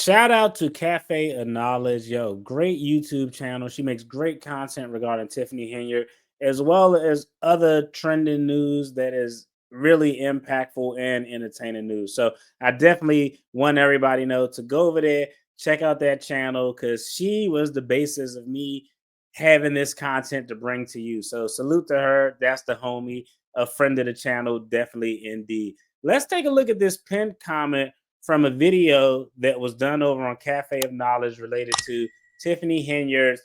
Shout out to Cafe of Knowledge. Yo, great YouTube channel. She makes great content regarding Tiffany Henyard, as well as other trending news that is really impactful and entertaining news. So I definitely want everybody to know to go over there, check out that channel, because she was the basis of me having this content to bring to you. So salute to her. That's the homie, a friend of the channel, definitely indeed. Let's take a look at this pinned comment from a video that was done over on Cafe of Knowledge related to Tiffany Henyard's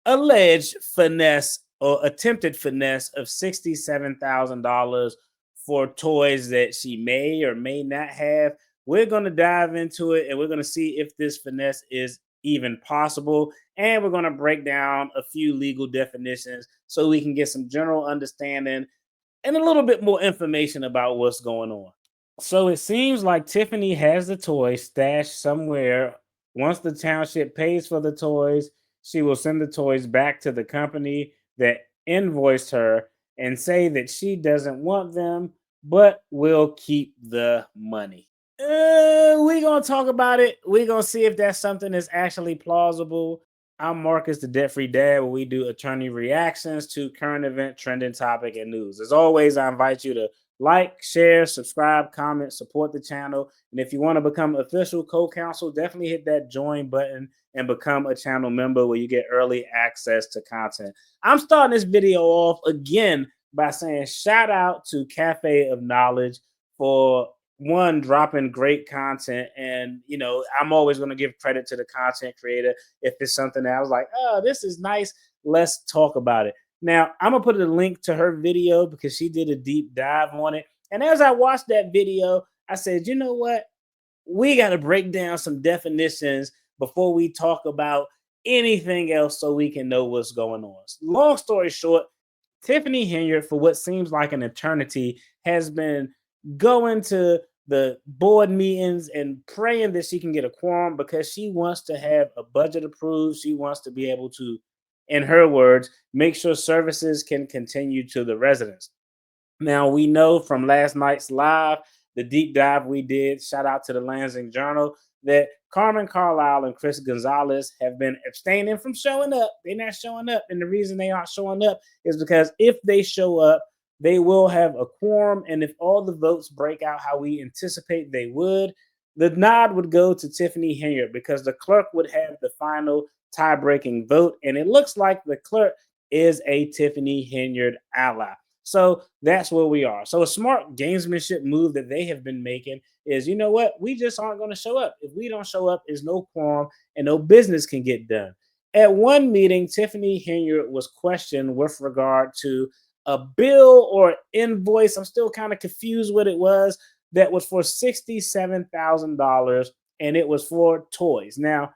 alleged finesse or attempted finesse of $67,000 for toys that she may or may not have. We're going to dive into it and we're going to see if this finesse is even possible. And we're going to break down a few legal definitions so we can get some general understanding and a little bit more information about what's going on. So it seems like Tiffany has the toys stashed somewhere. Once the township pays for the toys, she will send the toys back to the company that invoiced her and say that she doesn't want them, but will keep the money. We're going to talk about it. We're going to see if that's something that's actually plausible. I'm Marcus, the Debt Free Dad, where we do attorney reactions to current event, trending topic, and news. As always, I invite you to like, share, subscribe, comment, support the channel. And if you want to become official co-counsel, definitely hit that join button and become a channel member where you get early access to content. I'm starting this video off again by saying shout out to Cafe of Knowledge for one dropping great content. And I'm always going to give credit to the content creator if it's something that I was like, oh, this is nice, let's talk about it. Now, I'm going to put a link to her video because she did a deep dive on it. And as I watched that video, I said, you know what? We got to break down some definitions before we talk about anything else so we can know what's going on. Long story short, Tiffany Henyard, for what seems like an eternity, has been going to the board meetings and praying that she can get a quorum because she wants to have a budget approved. She wants to be able to, in her words, make sure services can continue to the residents. Now, we know from last night's live, the deep dive we did, shout out to the Lansing Journal, that Carmen Carlisle and Chris Gonzalez have been abstaining from showing up. They're not showing up. And the reason they aren't showing up is because if they show up, they will have a quorum. And if all the votes break out how we anticipate they would, the nod would go to Tiffany Henyard because the clerk would have the final tie-breaking vote. And it looks like the clerk is a Tiffany Henyard ally. So that's where we are. So a smart gamesmanship move that they have been making is, you know what? We just aren't going to show up. If we don't show up, there's no quorum and no business can get done. At one meeting, Tiffany Henyard was questioned with regard to a bill or invoice. I'm still kind of confused what it was. That was for $67,000 and it was for toys. Now,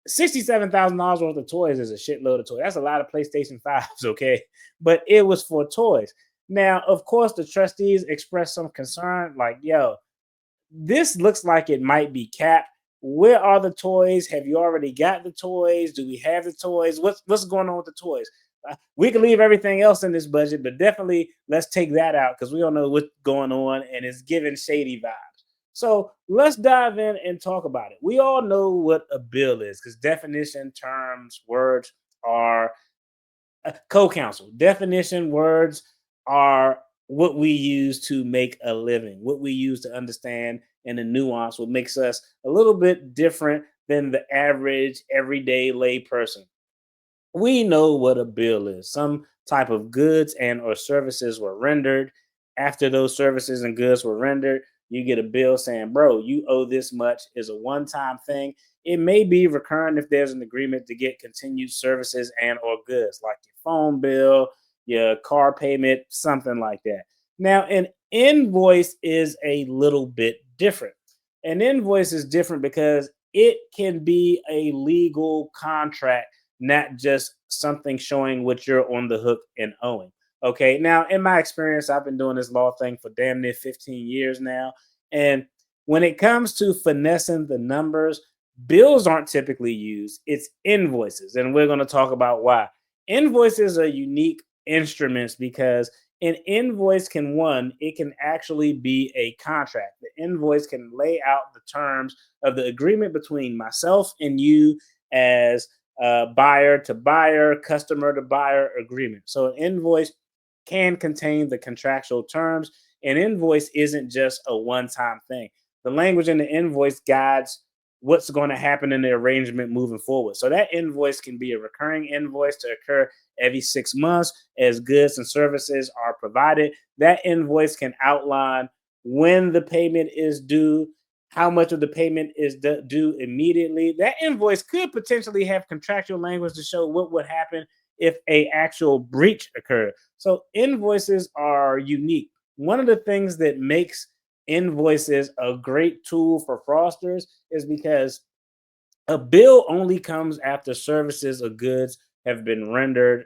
$67,000 worth of toys is a shitload of toys. That's a lot of PlayStation 5s, okay? But it was for toys. Now, of course, the trustees expressed some concern like, yo, this looks like it might be capped. Where are the toys? Have you already got the toys? Do we have the toys? What's going on with the toys? We can leave everything else in this budget, but definitely let's take that out because we don't know what's going on and it's giving shady vibes. So let's dive in and talk about it. We all know what a bill is because definition, terms, words are co-counsel. Definition words are what we use to make a living, what we use to understand and the nuance, what makes us a little bit different than the average everyday lay person. We know what a bill is. Some type of goods and or services were rendered. After those services and goods were rendered, you get a bill saying, bro, you owe this much. Is a one-time thing. It may be recurring if there's an agreement to get continued services and or goods like your phone bill, your car payment, something like that. Now, an invoice is a little bit different. An invoice is different because it can be a legal contract, not just something showing what you're on the hook and owing. Okay. Now, in my experience, I've been doing this law thing for damn near 15 years now. And when it comes to finessing the numbers, bills aren't typically used. It's invoices. And we're going to talk about why. Invoices are unique instruments because An invoice can, one, it can actually be a contract. The invoice can lay out the terms of the agreement between myself and you as buyer to buyer, customer to buyer agreement. So an invoice can contain the contractual terms. An invoice isn't just a one-time thing. The language in the invoice guides what's going to happen in the arrangement moving forward. So that invoice can be a recurring invoice to occur every 6 months as goods and services are provided. That invoice can outline when the payment is due, how much of the payment is due immediately. That invoice could potentially have contractual language to show what would happen if a actual breach occurred. So invoices are unique. One of the things that makes invoices a great tool for fraudsters is because a bill only comes after services or goods have been rendered.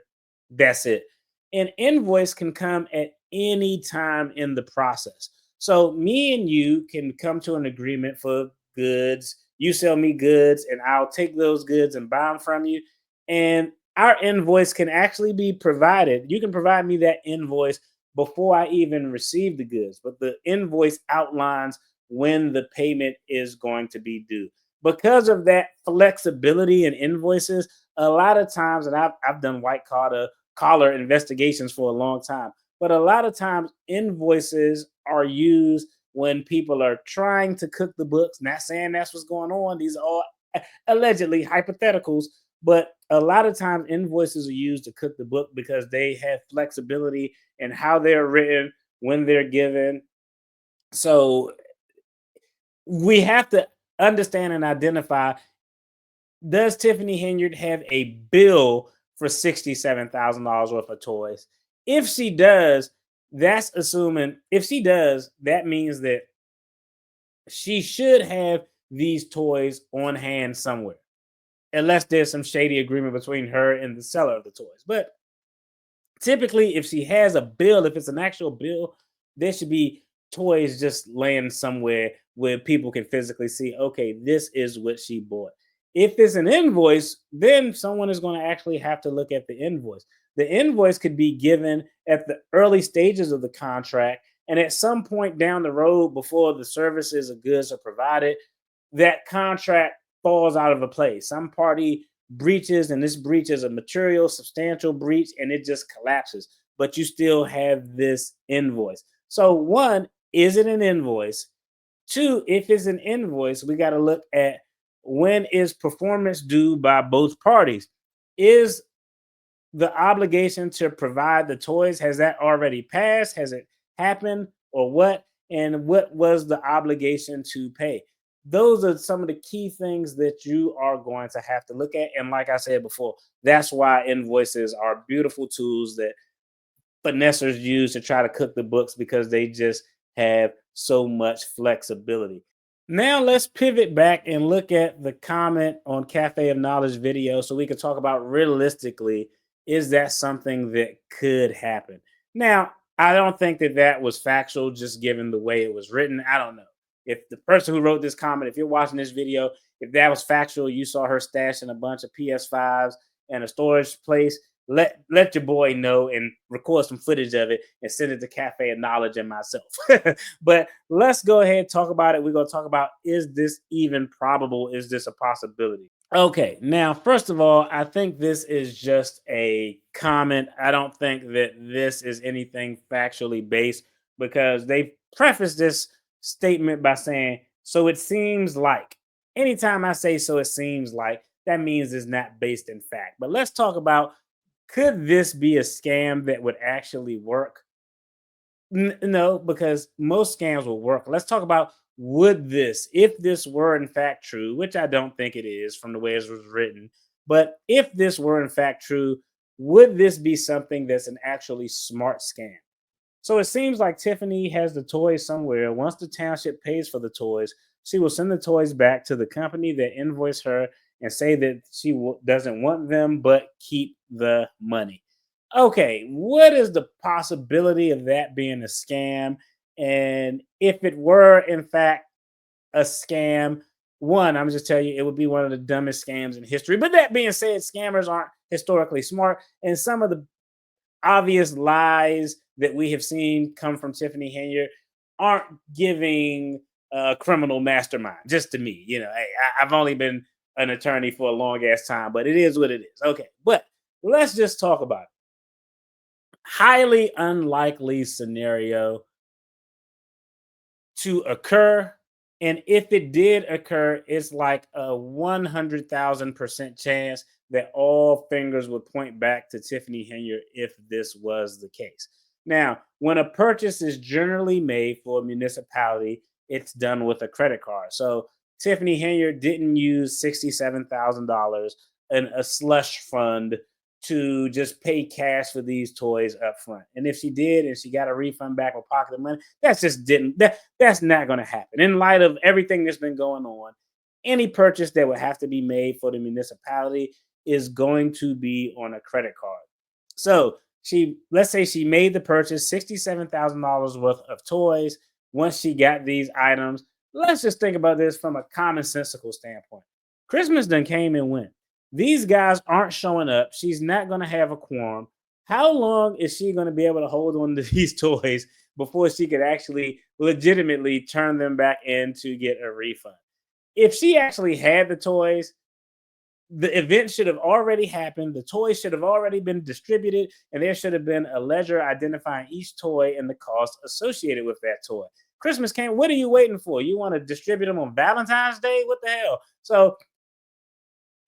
That's it. An invoice can come at any time in the process. So me and you can come to an agreement for goods. You sell me goods, and I'll take those goods and buy them from you. And our invoice can actually be provided. You can provide me that invoice before I even receive the goods, but the invoice outlines when the payment is going to be due. Because of that flexibility in invoices, a lot of times, and I've done white collar investigations for a long time, but a lot of times invoices are used when people are trying to cook the books. Not saying that's what's going on. These are all allegedly hypotheticals, but a lot of times invoices are used to cook the book because they have flexibility in how they're written, when they're given. So we have to understand and identify, does Tiffany Henyard have a bill for $67,000 worth of toys? If she does, that's assuming, if she does, that means that she should have these toys on hand somewhere, unless there's some shady agreement between her and the seller of the toys. But typically, if she has a bill, if it's an actual bill, there should be toys just laying somewhere where people can physically see, okay, this is what she bought. If it's an invoice, then someone is going to actually have to look at the invoice. The invoice could be given at the early stages of the contract, and at some point down the road, before the services or goods are provided, that contract falls out of a place. Some party breaches, and this breach is a material, substantial breach, and it just collapses. But you still have this invoice. So, one, is it an invoice? Two, if it's an invoice, we got to look at, when is performance due by both parties? Is the obligation to provide the toys, has that already passed? Has it happened, or what? And what was the obligation to pay? Those are some of the key things that you are going to have to look at. And like I said before, that's why invoices are beautiful tools that finessers use to try to cook the books, because they just have so much flexibility. Now let's pivot back and look at the comment on Cafe of Knowledge video so we can talk about, realistically, is that something that could happen? Now, I don't think that that was factual just given the way it was written. I don't know. If the person who wrote this comment, if you're watching this video, if that was factual, you saw her stashing a bunch of PS5s in a storage place, let your boy know and record some footage of it and send it to Cafe of Knowledge and myself. But let's go ahead and talk about it. We're going to talk about, is this even probable? Is this a possibility? Okay, now, first of all, I think this is just a comment. I don't think that this is anything factually based, because they preface this statement by saying, so it seems like. Anytime I say so it seems like, that means it's not based in fact. But let's talk about, could this be a scam that would actually work? No, because most scams will work. Let's talk about, would this, if this were in fact true, which I don't think it is from the way it was written, but if this were in fact true, would this be something that's an actually smart scam? So it seems like Tiffany has the toys somewhere. Once the township pays for the toys, she will send the toys back to the company that invoiced her and say that she doesn't want them but keep the money. Okay, what is the possibility of that being a scam? And if it were, in fact, a scam, one, I'm just telling you, it would be one of the dumbest scams in history. But that being said, scammers aren't historically smart. And some of the obvious lies that we have seen come from Tiffany Henyard aren't giving criminal mastermind, just to me. Hey, I've only been an attorney for a long ass time, but it is what it is. Okay, but let's just talk about it. Highly unlikely scenario to occur. And if it did occur, it's like a 100,000% chance that all fingers would point back to Tiffany Henyard if this was the case. Now, when a purchase is generally made for a municipality, it's done with a credit card. So Tiffany Henyard didn't use $67,000 in a slush fund to just pay cash for these toys up front. And if she did and she got a refund back or pocket money, that's not going to happen. In light of everything that's been going on, any purchase that would have to be made for the municipality is going to be on a credit card. So let's say she made the purchase, $67,000 worth of toys. Once she got these items, let's just think about this from a commonsensical standpoint. Christmas done came and went. These guys aren't showing up. She's not going to have a quorum. How long is she going to be able to hold on to these toys before she could actually legitimately turn them back in to get a refund? If she actually had the toys, the event should have already happened. The toys should have already been distributed, and there should have been a ledger identifying each toy and the cost associated with that toy. Christmas came. What are you waiting for? You want to distribute them on Valentine's Day? What the hell?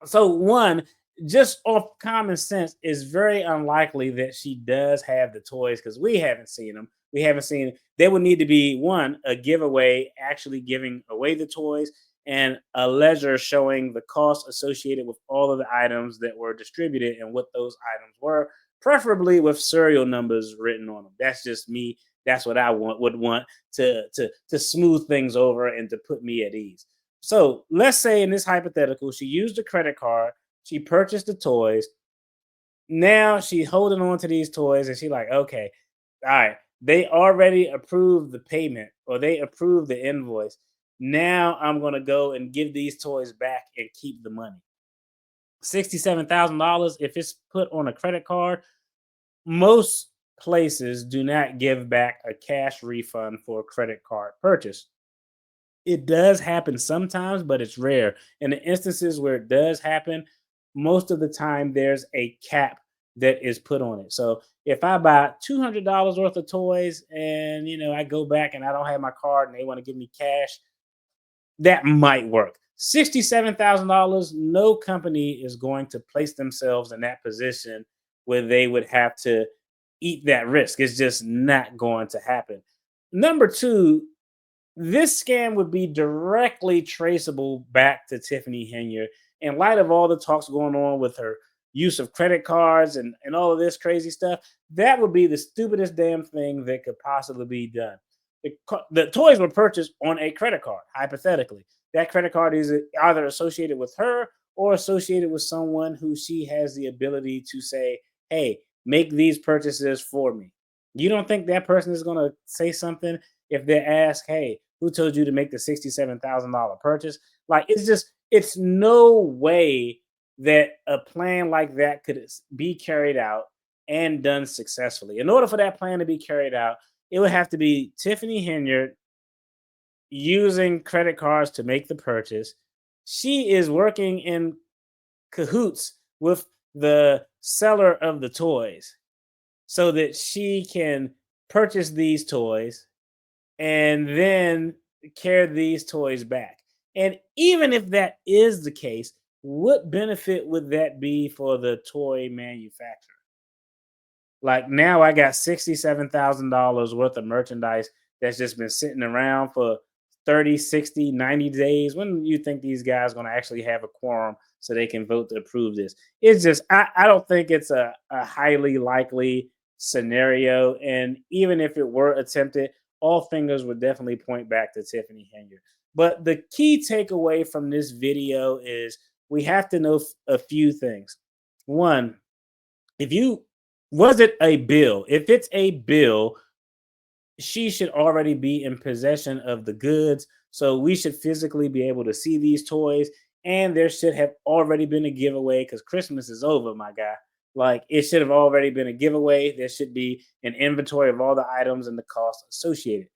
So one, just off common sense, is very unlikely that she does have the toys because we haven't seen them. We haven't seen. There would need to be one, a giveaway actually giving away the toys, and a ledger showing the cost associated with all of the items that were distributed and what those items were, preferably with serial numbers written on them. That's just me. That's what I would want to smooth things over and to put me at ease. So let's say in this hypothetical, she used a credit card, she purchased the toys. Now she's holding on to these toys and she's like, okay, all right, they already approved the payment or they approved the invoice. Now I'm going to go and give these toys back and keep the money. $67,000, if it's put on a credit card, most places do not give back a cash refund for a credit card purchase. It does happen sometimes, but it's rare. In the instances where it does happen, most of the time there's a cap that is put on it. So if I buy $200 worth of toys and I go back and I don't have my card and they want to give me cash, that might work. $67,000, no company is going to place themselves in that position where they would have to eat that risk. It's just not going to happen. Number two, this scam would be directly traceable back to Tiffany Henyard. In light of all the talks going on with her use of credit cards and all of this crazy stuff, that would be the stupidest damn thing that could possibly be done. The toys were purchased on a credit card, hypothetically. That credit card is either associated with her or associated with someone who she has the ability to say, hey, make these purchases for me. You don't think that person is going to say something if they ask, hey, who told you to make the $67,000 purchase? Like, it's no way that a plan like that could be carried out and done successfully. In order for that plan to be carried out, it would have to be Tiffany Henyard using credit cards to make the purchase. She is working in cahoots with the seller of the toys so that she can purchase these toys and then carry these toys back. And even if that is the case, what benefit would that be for the toy manufacturer? Like, now I got $67,000 worth of merchandise that's just been sitting around for 30, 60, 90 days. When do you think these guys going to actually have a quorum so they can vote to approve this? It's just, I don't think it's a highly likely scenario. And even if it were attempted, all fingers would definitely point back to Tiffany Henyard. But the key takeaway from this video is we have to know a few things. One, was it a bill? If it's a bill, she should already be in possession of the goods. So we should physically be able to see these toys. And there should have already been a giveaway because Christmas is over, my guy. Like it should have already been a giveaway. There should be an inventory of all the items and the costs associated.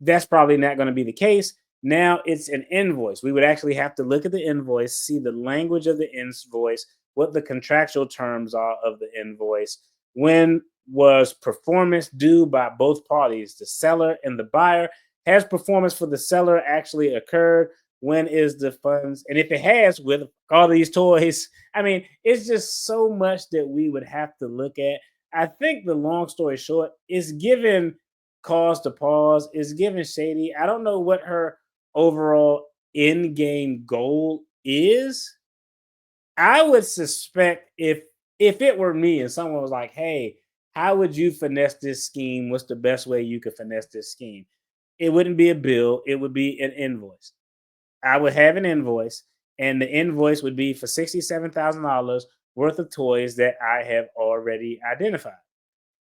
That's probably not going to be the case. Now it's an invoice. We would actually have to look at the invoice, see the language of the invoice, what the contractual terms are of the invoice, when was performance due by both parties, the seller and the buyer. Has performance for the seller actually occurred? When is the funds? And if it has, with all these toys, I mean, it's just so much that we would have to look at. I think the long story short is given cause to pause. Is given shady. I don't know what her overall end game goal is. I would suspect if it were me and someone was like, "Hey, how would you finesse this scheme? What's the best way you could finesse this scheme?" It wouldn't be a bill, it would be an invoice. I would have an invoice, and the invoice would be for $67,000 worth of toys that I have already identified.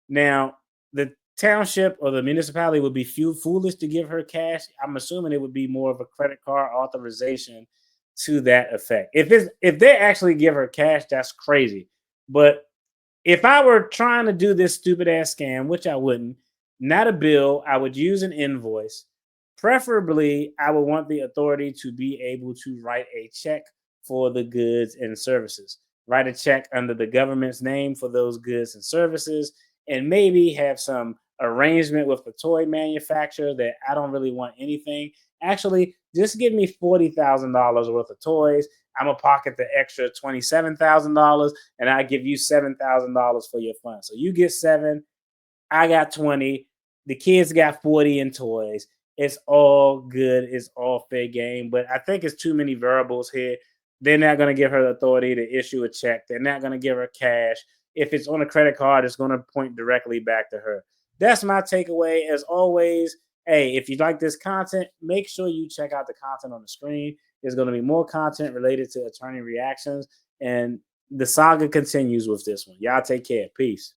Now, the township or the municipality would be foolish to give her cash. I'm assuming it would be more of a credit card authorization to that effect. If they actually give her cash, that's crazy. But if I were trying to do this stupid ass scam, which I wouldn't, not a bill, I would use an invoice. Preferably, I would want the authority to be able to write a check for the goods and services. Write a check under the government's name for those goods and services, and maybe have some arrangement with the toy manufacturer that I don't really want anything. Actually, just give me $40,000 worth of toys. I'm gonna pocket the extra $27,000, and I give you $7,000 for your fund. So you get seven, I got 20. The kids got 40 in toys. It's all good. It's all fair game. But I think it's too many variables here. They're not going to give her the authority to issue a check. They're not going to give her cash. If it's on a credit card, it's going to point directly back to her. That's my takeaway. As always, hey, if you like this content, make sure you check out the content on the screen. There's going to be more content related to attorney reactions. And the saga continues with this one. Y'all take care. Peace.